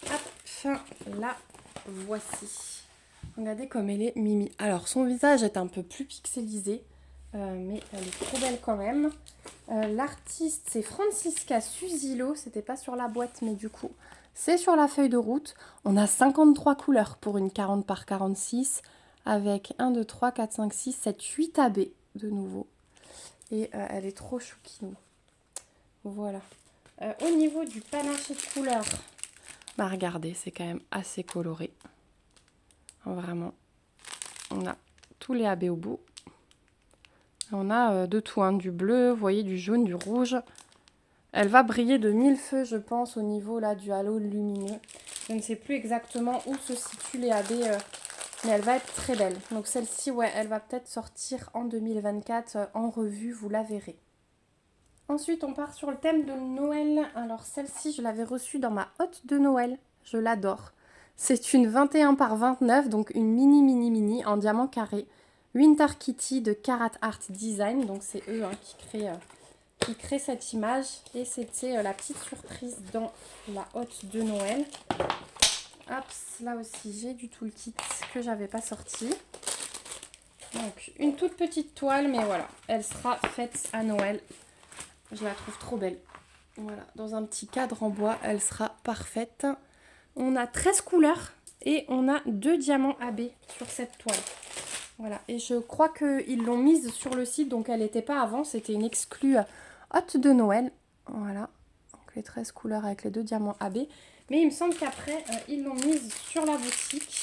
A: Hop, la voici. Regardez comme elle est mimi. Alors son visage est un peu plus pixelisé. Mais elle est trop belle quand même. L'artiste, c'est Francisca Susilo. C'était pas sur la boîte, mais du coup, c'est sur la feuille de route. On a 53 couleurs pour une 40 par 46 avec 1, 2, 3, 4, 5, 6, 7, 8 AB de nouveau. Et elle est trop chouquine. Voilà. Au niveau du panaché de couleurs, bah regardez, c'est quand même assez coloré. Vraiment. On a tous les AB au bout. On a de tout, hein, du bleu, vous voyez, du jaune, du rouge. Elle va briller de 1000 feux, je pense, au niveau là du halo lumineux. Je ne sais plus exactement où se situent les AB, mais elle va être très belle. Donc celle-ci, ouais, elle va peut-être sortir en 2024 en revue, vous la verrez. Ensuite, on part sur le thème de Noël. Alors celle-ci, je l'avais reçue dans ma hotte de Noël. Je l'adore. C'est une 21 par 29, donc une mini en diamant carré. Winter Kitty de Karat Art Design, donc c'est eux hein, qui créent cette image. Et c'était la petite surprise dans la hotte de Noël. Hop, là aussi j'ai du toolkit que j'avais pas sorti. Donc une toute petite toile, mais voilà, elle sera faite à Noël. Je la trouve trop belle. Voilà, dans un petit cadre en bois, elle sera parfaite. On a 13 couleurs et on a 2 diamants AB sur cette toile. Voilà, et je crois qu'ils l'ont mise sur le site, donc elle n'était pas avant, c'était une exclue hotte de Noël. Voilà, donc les 13 couleurs avec les 2 diamants AB. Mais il me semble qu'après, ils l'ont mise sur la boutique.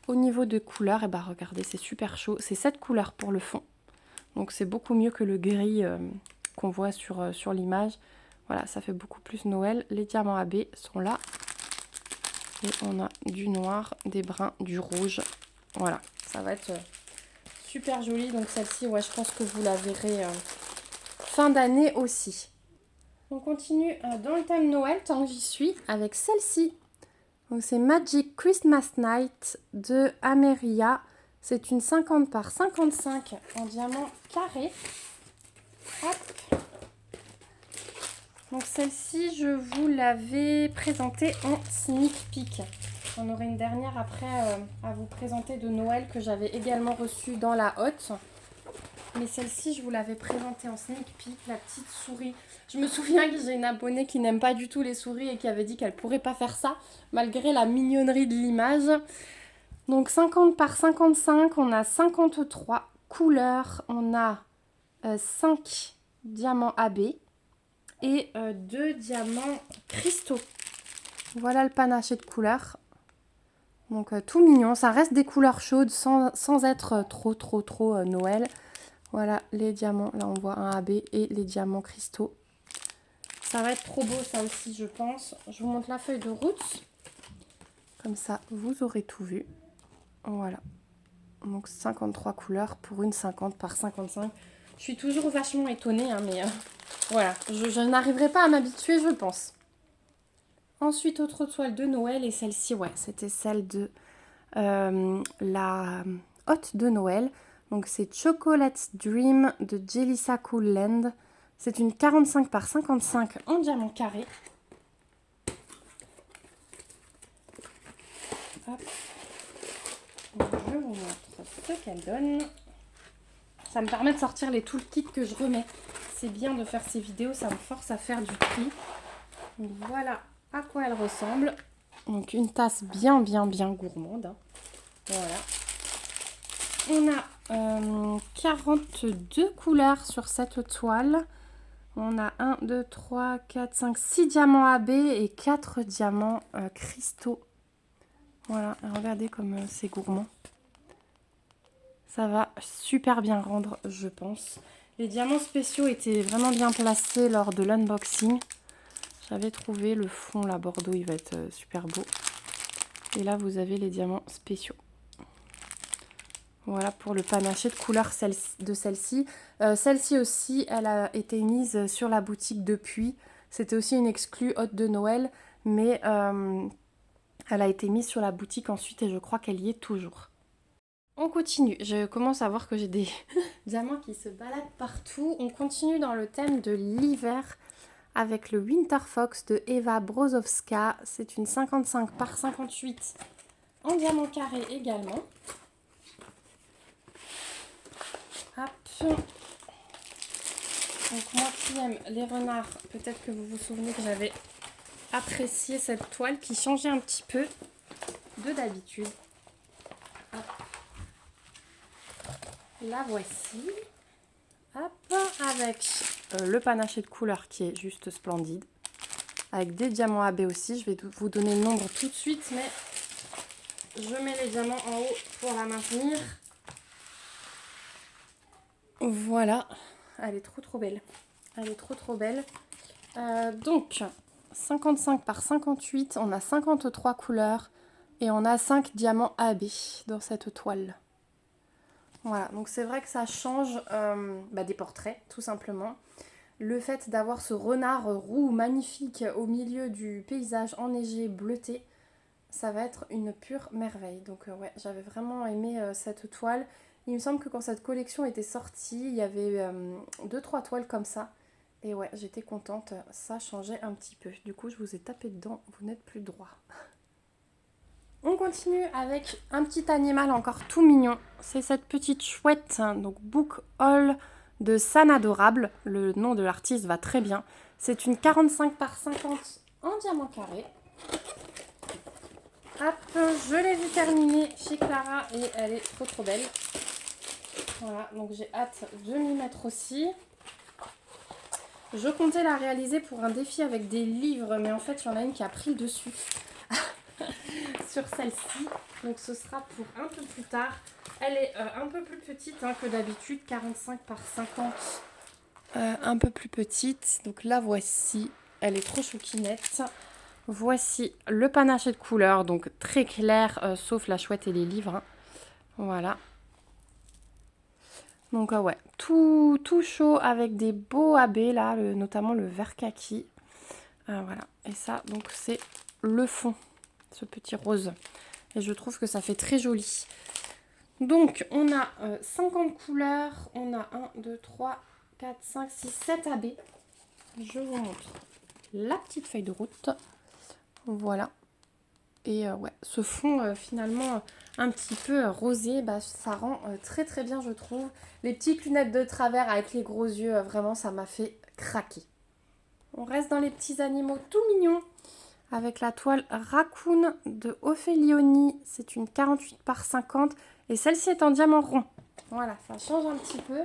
A: Au niveau de couleurs, et bah regardez, c'est super chaud. C'est 7 couleurs pour le fond. Donc c'est beaucoup mieux que le gris qu'on voit sur l'image. Voilà, ça fait beaucoup plus Noël. Les diamants AB sont là. Et on a du noir, des bruns, du rouge. Voilà, ça va être super joli. Donc celle-ci, ouais, je pense que vous la verrez fin d'année aussi. On continue dans le thème Noël, tant que j'y suis, avec celle-ci. Donc c'est Magic Christmas Night de Ameria. C'est une 50 par 55 en diamant carré. Hop. Donc celle-ci, je vous l'avais présentée en sneak peek. J'en aurai une dernière après à vous présenter de Noël que j'avais également reçue dans la hotte. Mais celle-ci, je vous l'avais présentée en sneak peek, la petite souris. Je me souviens que j'ai une abonnée qui n'aime pas du tout les souris et qui avait dit qu'elle ne pourrait pas faire ça, malgré la mignonnerie de l'image. Donc 50 par 55, on a 53 couleurs, on a 5 diamants AB et 2 diamants cristaux. Voilà le panaché de couleurs. Donc tout mignon, ça reste des couleurs chaudes sans être trop Noël. Voilà les diamants. Là, on voit un AB et les diamants cristaux. Ça va être trop beau, ça aussi, je pense. Je vous montre la feuille de route. Comme ça, vous aurez tout vu. Voilà. Donc, 53 couleurs pour une 50 par 55. Je suis toujours vachement étonnée, hein, mais voilà. Je n'arriverai pas à m'habituer, je pense. Ensuite, autre toile de Noël. Et celle-ci, ouais, c'était celle de la hôte de Noël. Donc, c'est Chocolate Dream de Jelissa Cool Land. C'est une 45 par 55 en diamant carré. Hop. Je vous montre ce qu'elle donne. Ça me permet de sortir les toolkits que je remets. C'est bien de faire ces vidéos, ça me force à faire du tri. Donc voilà à quoi elle ressemble. Donc une tasse bien gourmande. Hein. Voilà. On a 42 couleurs sur cette toile. On a 1, 2, 3, 4, 5, 6 diamants AB et 4 diamants cristaux. Voilà, regardez comme c'est gourmand. Ça va super bien rendre, je pense. Les diamants spéciaux étaient vraiment bien placés lors de l'unboxing. J'avais trouvé le fond, là, bordeaux, il va être super beau. Et là, vous avez les diamants spéciaux. Voilà pour le panaché de couleur de celle-ci. Celle-ci aussi, elle a été mise sur la boutique depuis. C'était aussi une exclue haute de Noël, mais elle a été mise sur la boutique ensuite et je crois qu'elle y est toujours. On continue, je commence à voir que j'ai des diamants qui se baladent partout. On continue dans le thème de l'hiver avec le Winter Fox de Eva Brozowska. C'est une 55 par 58 en diamant carré également. Hop. Donc moi qui aime les renards, peut-être que vous vous souvenez que j'avais apprécié cette toile qui changeait un petit peu de d'habitude. La voici. Hop, avec le panaché de couleur qui est juste splendide. Avec des diamants AB aussi. Je vais vous donner le nombre tout de suite, mais je mets les diamants en haut pour la maintenir. Voilà. Elle est trop belle. Elle est trop belle. Donc, 55 par 58, on a 53 couleurs et on a 5 diamants AB dans cette toile. Voilà, donc c'est vrai que ça change des portraits, tout simplement. Le fait d'avoir ce renard roux magnifique au milieu du paysage enneigé bleuté, ça va être une pure merveille. Donc ouais, j'avais vraiment aimé cette toile. Il me semble que quand cette collection était sortie, il y avait 2-3 toiles comme ça. Et ouais, j'étais contente, ça changeait un petit peu. Du coup, je vous ai tapé dedans, vous n'êtes plus droit. On continue avec un petit animal encore tout mignon. C'est cette petite chouette, donc Book Haul de San Adorable. Le nom de l'artiste va très bien. C'est une 45 par 50 en diamant carré. Hop, je l'ai vu terminer chez Clara et elle est trop belle. Voilà, donc j'ai hâte de m'y mettre aussi. Je comptais la réaliser pour un défi avec des livres, mais en fait, il y en a une qui a pris le dessus sur celle-ci. Donc ce sera pour un peu plus tard. Elle est un peu plus petite que d'habitude, 45 par 50. Un peu plus petite. Donc la voici. Elle est trop chouquinette. Voici le panaché de couleurs, donc très clair, sauf la chouette et les livres. Hein. Voilà. Donc ouais, tout chaud avec des beaux AB là, notamment le vert kaki. Voilà, et ça, donc c'est le fond, ce petit rose. Et je trouve que ça fait très joli. Donc on a 50 couleurs, on a 1, 2, 3, 4, 5, 6, 7 AB. Je vous montre la petite feuille de route. Voilà. Et ouais, ce fond finalement un petit peu rosé, ça rend très bien je trouve. Les petites lunettes de travers avec les gros yeux, vraiment ça m'a fait craquer. On reste dans les petits animaux tout mignons avec la toile Raccoon de Ophélioni. C'est une 48 par 50 et celle-ci est en diamant rond. Voilà, ça change un petit peu.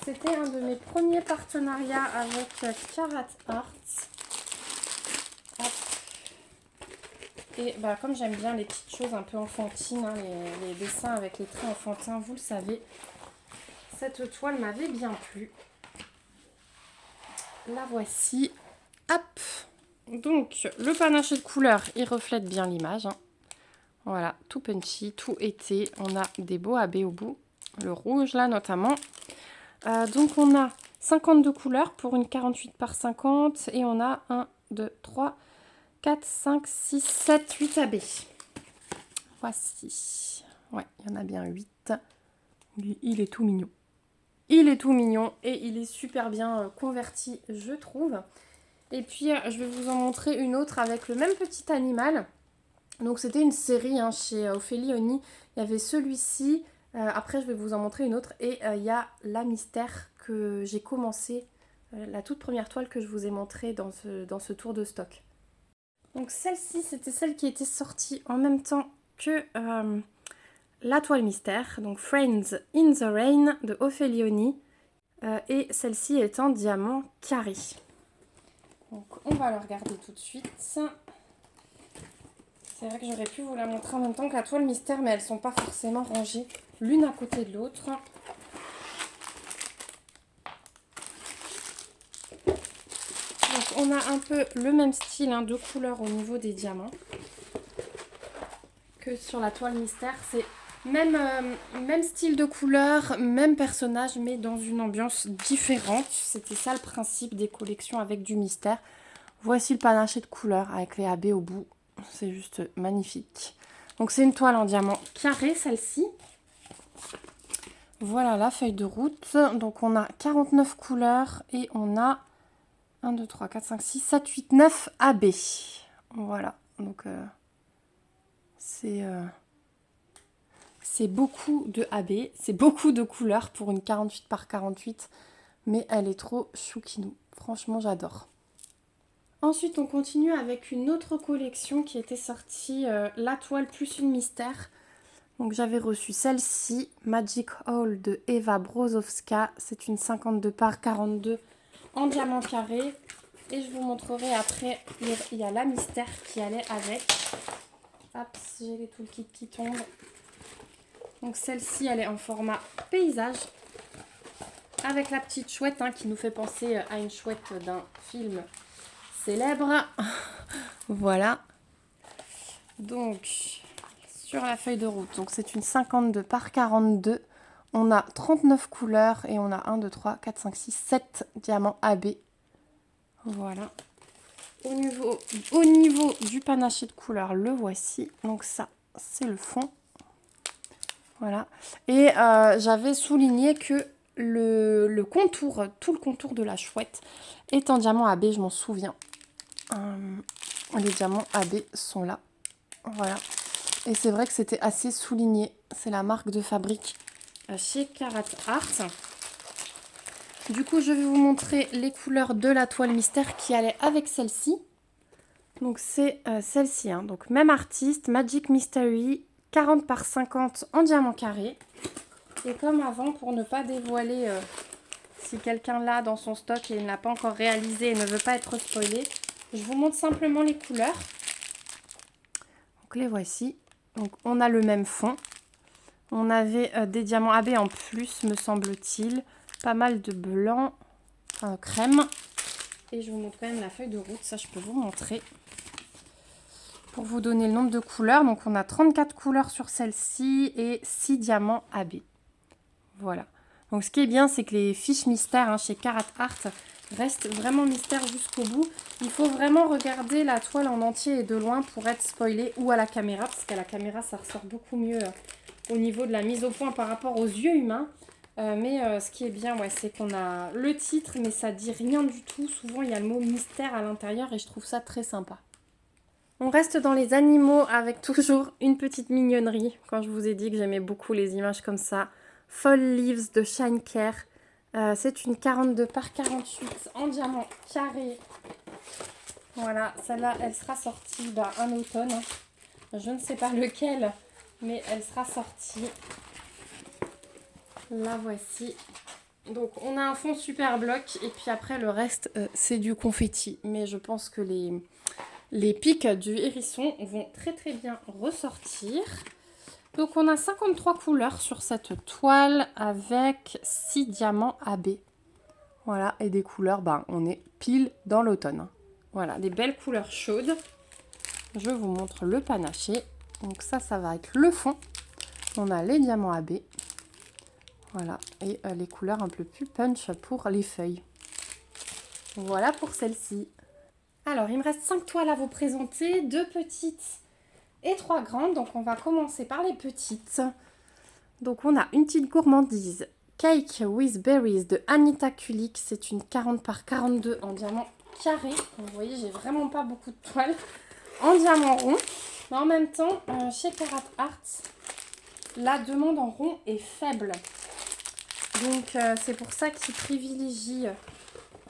A: C'était un de mes premiers partenariats avec Carat Art. Hop. Et comme j'aime bien les petites choses un peu enfantines, les dessins avec les traits enfantins, vous le savez, cette toile m'avait bien plu. La voici. Hop. Donc, le panaché de couleurs, il reflète bien l'image. Hein. Voilà, tout punchy, tout été. On a des beaux AB au bout. Le rouge, là, notamment. Donc, on a 52 couleurs pour une 48 par 50. Et on a 1, 2, 3, 4, 5, 6, 7, 8 AB. Voici. Ouais, il y en a bien 8. Il est tout mignon. Il est tout mignon et il est super bien converti, je trouve. Et puis, je vais vous en montrer une autre avec le même petit animal. Donc, c'était une série hein, chez Ophélie Oni. Il y avait celui-ci. Après, je vais vous en montrer une autre. Et il y a la mystère que j'ai commencé, la toute première toile que je vous ai montrée dans ce tour de stock. Donc, celle-ci, c'était celle qui était sortie en même temps que la toile mystère. Donc, Friends in the Rain de Ophélie Oni. Et celle-ci est en diamant carré. Donc on va le regarder tout de suite. C'est vrai que j'aurais pu vous la montrer en même temps que la toile mystère, mais elles ne sont pas forcément rangées l'une à côté de l'autre. Donc on a un peu le même style hein, de couleur au niveau des diamants que sur la toile mystère. C'est même style de couleur, même personnage, mais dans une ambiance différente. C'était ça le principe des collections avec du mystère. Voici le panaché de couleurs avec les AB au bout. C'est juste magnifique. Donc c'est une toile en diamant carré, celle-ci. Voilà la feuille de route. Donc on a 49 couleurs et on a 1, 2, 3, 4, 5, 6, 7, 8, 9 AB. Voilà. Donc c'est beaucoup de AB. C'est beaucoup de couleurs pour une 48 par 48. Mais elle est trop choukinou. Franchement, j'adore. Ensuite, on continue avec une autre collection qui était sortie, la toile plus une mystère. Donc j'avais reçu celle-ci, Magic Hall de Eva Brozowska. C'est une 52 par 42 en diamant carré. Et je vous montrerai après, il y a la mystère qui allait avec. Hop, j'ai les toolkits qui tombent. Donc celle-ci, elle est en format paysage. Avec la petite chouette hein, qui nous fait penser à une chouette d'un film célèbre. Voilà. Donc, sur la feuille de route, donc c'est une 52 par 42. On a 39 couleurs et on a 1, 2, 3, 4, 5, 6, 7 diamants AB. Voilà. Au niveau du panaché de couleurs, le voici. Donc ça, c'est le fond. Voilà. Et j'avais souligné que le contour, tout le contour de la chouette est en diamant AB, je m'en souviens. Les diamants AB sont là. Voilà. Et c'est vrai que c'était assez souligné. C'est la marque de fabrique chez Carat Art. Du coup, je vais vous montrer les couleurs de la toile mystère qui allait avec celle-ci. Donc, c'est celle-ci. Hein. Donc, même artiste, Magic Mystery, 40 par 50 en diamant carré. Et comme avant, pour ne pas dévoiler si quelqu'un l'a dans son stock et il ne l'a pas encore réalisé et ne veut pas être spoilé, je vous montre simplement les couleurs. Donc, les voici. Donc, on a le même fond. On avait des diamants AB en plus, me semble-t-il. Pas mal de blanc, crème. Et je vous montre quand même la feuille de route. Ça, je peux vous montrer. Pour vous donner le nombre de couleurs. Donc, on a 34 couleurs sur celle-ci et 6 diamants AB. Voilà. Donc, ce qui est bien, c'est que les fiches mystères hein, chez Carat Art restent vraiment mystères jusqu'au bout. Il faut vraiment regarder la toile en entier et de loin pour être spoilé ou à la caméra. Parce qu'à la caméra, ça ressort beaucoup mieux au niveau de la mise au point par rapport aux yeux humains. Mais ce qui est bien, ouais, c'est qu'on a le titre, mais ça dit rien du tout. Souvent, il y a le mot mystère à l'intérieur et je trouve ça très sympa. On reste dans les animaux avec toujours une petite mignonnerie. Quand je vous ai dit que j'aimais beaucoup les images comme ça. Fall Leaves de Shine Care. C'est une 42 par 48 en diamant carré. Voilà, celle-là, elle sera sortie un automne. Je ne sais pas lequel, mais elle sera sortie. La voici. Donc, on a un fond super bloc et puis après, le reste, c'est du confetti. Mais je pense que les pics du hérisson vont très très bien ressortir. Donc on a 53 couleurs sur cette toile avec 6 diamants AB. Voilà, et des couleurs, ben, on est pile dans l'automne. Voilà, des belles couleurs chaudes. Je vous montre le panaché. Donc ça va être le fond. On a les diamants AB. Voilà, et les couleurs un peu plus punch pour les feuilles. Voilà pour celle-ci. Alors, il me reste 5 toiles à vous présenter, 2 petites et 3 grandes. Donc, on va commencer par les petites. Donc, on a une petite gourmandise. Cake with Berries de Anita Kulik. C'est une 40 par 42 en diamant carré. Vous voyez, j'ai vraiment pas beaucoup de toiles en diamant rond. Mais en même temps, chez Carat Art, la demande en rond est faible. Donc, c'est pour ça qu'ils privilégient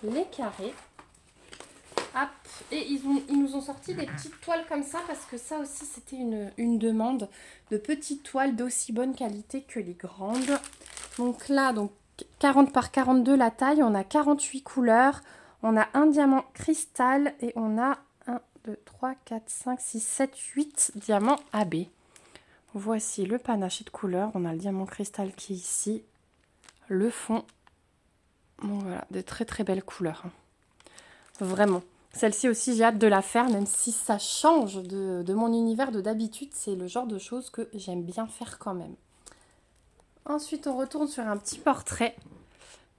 A: les carrés. Hop. Et ils nous ont sorti des petites toiles comme ça parce que ça aussi c'était une demande de petites toiles d'aussi bonne qualité que les grandes. Donc là, 40 par 42 la taille, on a 48 couleurs, on a un diamant cristal et on a 1, 2, 3, 4, 5, 6, 7, 8 diamants AB. Voici le panaché de couleurs, on a le diamant cristal qui est ici, le fond. Bon voilà, de très très belles couleurs. Vraiment. Celle-ci aussi, j'ai hâte de la faire, même si ça change de mon univers de d'habitude. C'est le genre de choses que j'aime bien faire quand même. Ensuite, on retourne sur un petit portrait.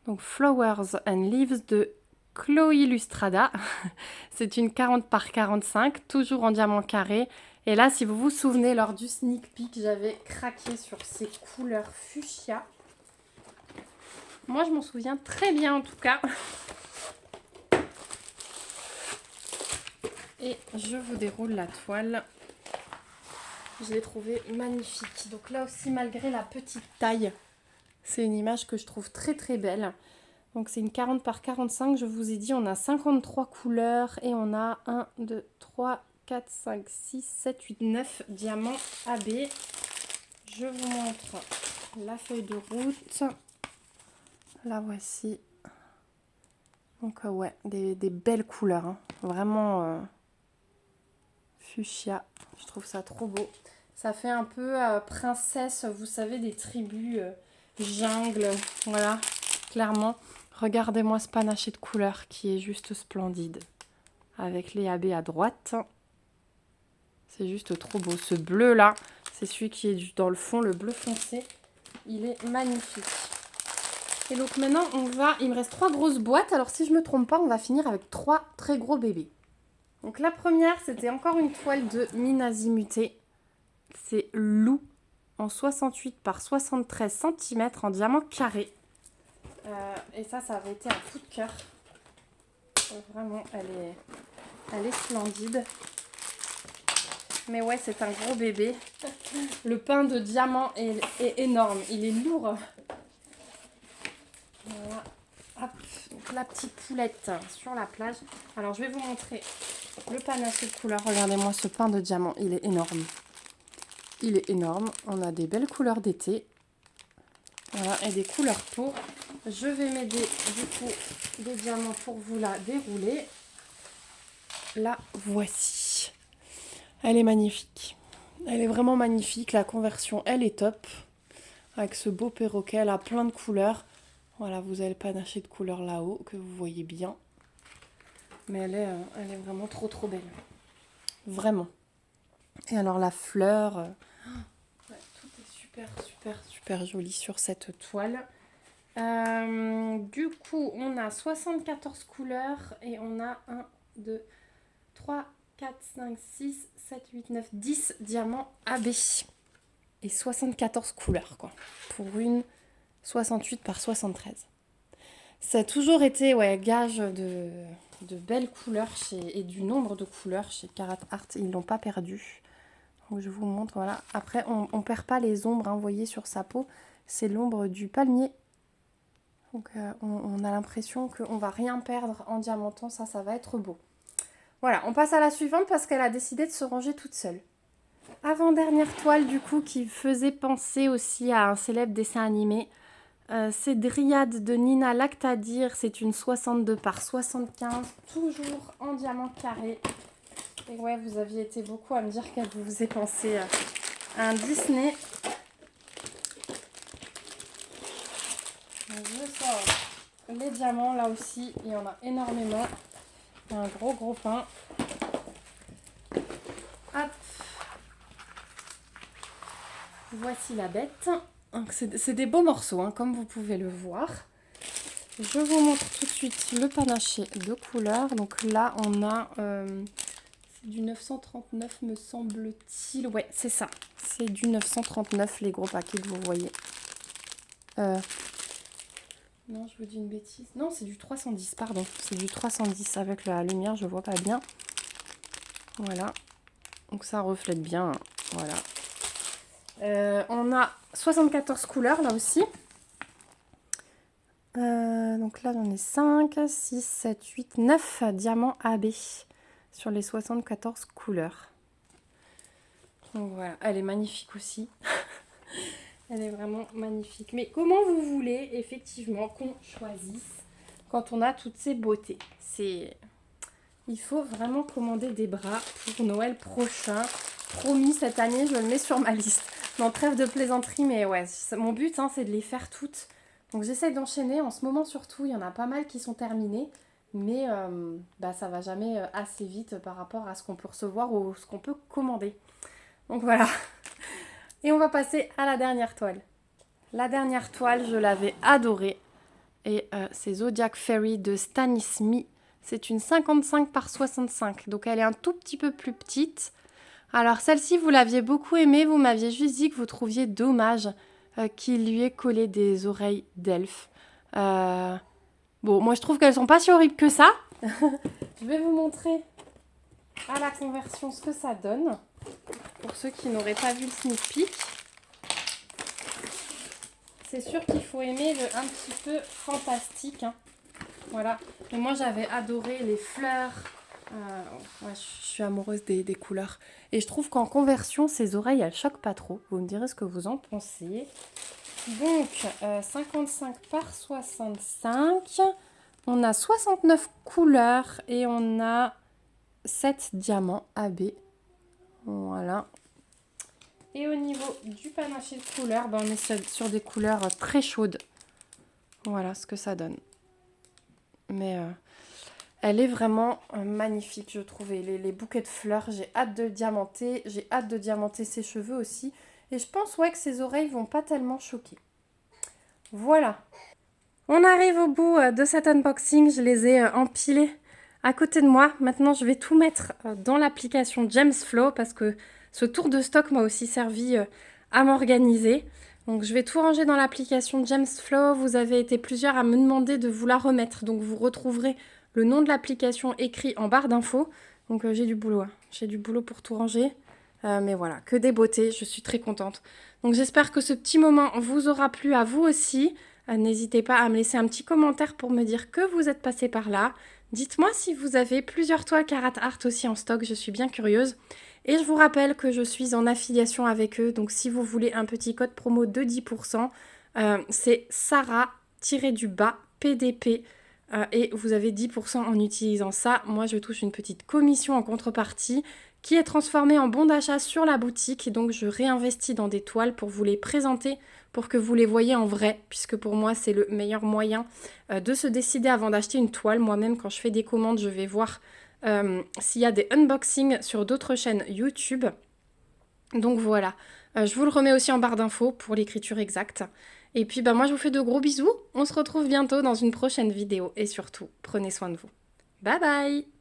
A: Donc, Flowers and Leaves de Chloé Lustrada. C'est une 40 par 45, toujours en diamant carré. Et là, si vous vous souvenez, lors du sneak peek, j'avais craqué sur ces couleurs fuchsia. Moi, je m'en souviens très bien en tout cas. Et je vous déroule la toile. Je l'ai trouvée magnifique. Donc là aussi, malgré la petite taille, c'est une image que je trouve très très belle. Donc c'est une 40 par 45. Je vous ai dit, on a 53 couleurs et on a 1, 2, 3, 4, 5, 6, 7, 8, 9 diamants AB. Je vous montre la feuille de route. La voici. Donc ouais, des belles couleurs. Hein. Vraiment... fuchsia, je trouve ça trop beau. Ça fait un peu princesse, vous savez, des tribus jungle, voilà, clairement. Regardez-moi ce panaché de couleurs qui est juste splendide. Avec les AB à droite. C'est juste trop beau. Ce bleu là, c'est celui qui est dans le fond, le bleu foncé. Il est magnifique. Et donc maintenant, il me reste 3 grosses boîtes. Alors si je ne me trompe pas, on va finir avec 3 très gros bébés. Donc la première, c'était encore une toile de Minazimuté. C'est Lou en 68 par 73 cm en diamant carré. Et ça avait été un coup de cœur. Vraiment, elle est splendide. Mais ouais, c'est un gros bébé. Le pain de diamant est énorme. Il est lourd. Voilà. Hop, donc la petite poulette sur la plage. Alors, je vais vous montrer le panaché de couleurs. Regardez-moi ce pain de diamant. Il est énorme. Il est énorme. On a des belles couleurs d'été. Voilà, et des couleurs pour. Je vais m'aider du coup des diamants pour vous la dérouler. La voici. Elle est magnifique. Elle est vraiment magnifique. La conversion, elle est top. Avec ce beau perroquet, elle a plein de couleurs. Voilà, vous avez le panaché de couleurs là-haut que vous voyez bien. Mais elle est vraiment trop trop belle. Vraiment. Et alors la fleur, ouais, tout est super joli sur cette toile. Du coup, on a 74 couleurs et on a 1, 2, 3, 4, 5, 6, 7, 8, 9, 10 diamants AB. Et 74 couleurs, quoi. Pour une 68 par 73. Ça a toujours été gage de belles couleurs et du nombre de couleurs chez Carat Art. Ils ne l'ont pas perdu. Donc je vous montre, voilà. Après, on ne perd pas les ombres, hein, vous voyez, sur sa peau. C'est l'ombre du palmier. Donc on a l'impression qu'on ne va rien perdre en diamantant. Ça va être beau. Voilà, on passe à la suivante parce qu'elle a décidé de se ranger toute seule. Avant-dernière toile, du coup, qui faisait penser aussi à un célèbre dessin animé. C'est Dryade de Nina Lactadir. C'est une 62 par 75, toujours en diamant carré. Et ouais, vous aviez été beaucoup à me dire qu'elle vous faisait penser à un Disney. Je sors les diamants, là aussi, il y en a énormément. Un gros pain. Hop. Voici la bête. C'est des beaux morceaux, hein, comme vous pouvez le voir. Je vous montre tout de suite le panaché de couleur. Donc là, on a c'est du 939, me semble-t-il. Ouais, c'est ça. C'est du 939, les gros paquets que vous voyez. Non, je vous dis une bêtise. Non, c'est du 310, pardon. C'est du 310 avec la lumière, je vois pas bien. Voilà. Donc ça reflète bien. Voilà. On a 74 couleurs là aussi. Donc là, j'en ai 5, 6, 7, 8, 9 diamants AB sur les 74 couleurs. Donc voilà, elle est magnifique aussi. Elle est vraiment magnifique. Mais comment vous voulez effectivement qu'on choisisse quand on a toutes ces beautés? Il faut vraiment commander des bras pour Noël prochain. Promis, cette année, je le mets sur ma liste. Non, trêve de plaisanterie, mais ouais, mon but, hein, c'est de les faire toutes. Donc j'essaye d'enchaîner. En ce moment surtout, il y en a pas mal qui sont terminées. Mais ça va jamais assez vite par rapport à ce qu'on peut recevoir ou ce qu'on peut commander. Donc voilà. Et on va passer à la dernière toile. La dernière toile, je l'avais adorée. Et c'est Zodiac Fairy de Stanisme. C'est une 55 par 65. Donc elle est un tout petit peu plus petite. Alors celle-ci, vous l'aviez beaucoup aimée. Vous m'aviez juste dit que vous trouviez dommage qu'il lui ait collé des oreilles d'elfe. Bon, moi je trouve qu'elles sont pas si horribles que ça. Je vais vous montrer à la conversion ce que ça donne. Pour ceux qui n'auraient pas vu le sneak peek. C'est sûr qu'il faut aimer le un petit peu fantastique. Hein. Voilà. Et moi j'avais adoré les fleurs. Ouais, je suis amoureuse des couleurs. Et je trouve qu'en conversion, ces oreilles, elles choquent pas trop. Vous me direz ce que vous en pensez. Donc, 55 par 65. On a 69 couleurs et on a 7 diamants AB. Voilà. Et au niveau du panaché de couleurs, on est sur des couleurs très chaudes. Voilà ce que ça donne. Mais elle est vraiment magnifique, je trouve. Et les bouquets de fleurs, j'ai hâte de le diamanter. J'ai hâte de diamanter ses cheveux aussi. Et je pense que ses oreilles vont pas tellement choquer. Voilà. On arrive au bout de cet unboxing. Je les ai empilés à côté de moi. Maintenant, je vais tout mettre dans l'application Gemsflow parce que ce tour de stock m'a aussi servi à m'organiser. Donc, je vais tout ranger dans l'application Gemsflow. Vous avez été plusieurs à me demander de vous la remettre. Donc, vous retrouverez le nom de l'application écrit en barre d'infos. Donc, j'ai du boulot. Hein. J'ai du boulot pour tout ranger. Mais voilà, que des beautés. Je suis très contente. Donc, j'espère que ce petit moment vous aura plu à vous aussi. N'hésitez pas à me laisser un petit commentaire pour me dire que vous êtes passé par là. Dites-moi si vous avez plusieurs toiles Carat Art aussi en stock, je suis bien curieuse. Et je vous rappelle que je suis en affiliation avec eux, donc si vous voulez un petit code promo de 10%, c'est Sarah-du-bas PDP. Et vous avez 10% en utilisant ça. Moi, je touche une petite commission en contrepartie qui est transformée en bon d'achat sur la boutique. Donc, je réinvestis dans des toiles pour vous les présenter, pour que vous les voyez en vrai, puisque pour moi, c'est le meilleur moyen de se décider avant d'acheter une toile. Moi-même, quand je fais des commandes, je vais voir s'il y a des unboxings sur d'autres chaînes YouTube. Donc voilà, je vous le remets aussi en barre d'infos pour l'écriture exacte. Et puis moi je vous fais de gros bisous, on se retrouve bientôt dans une prochaine vidéo et surtout prenez soin de vous. Bye bye!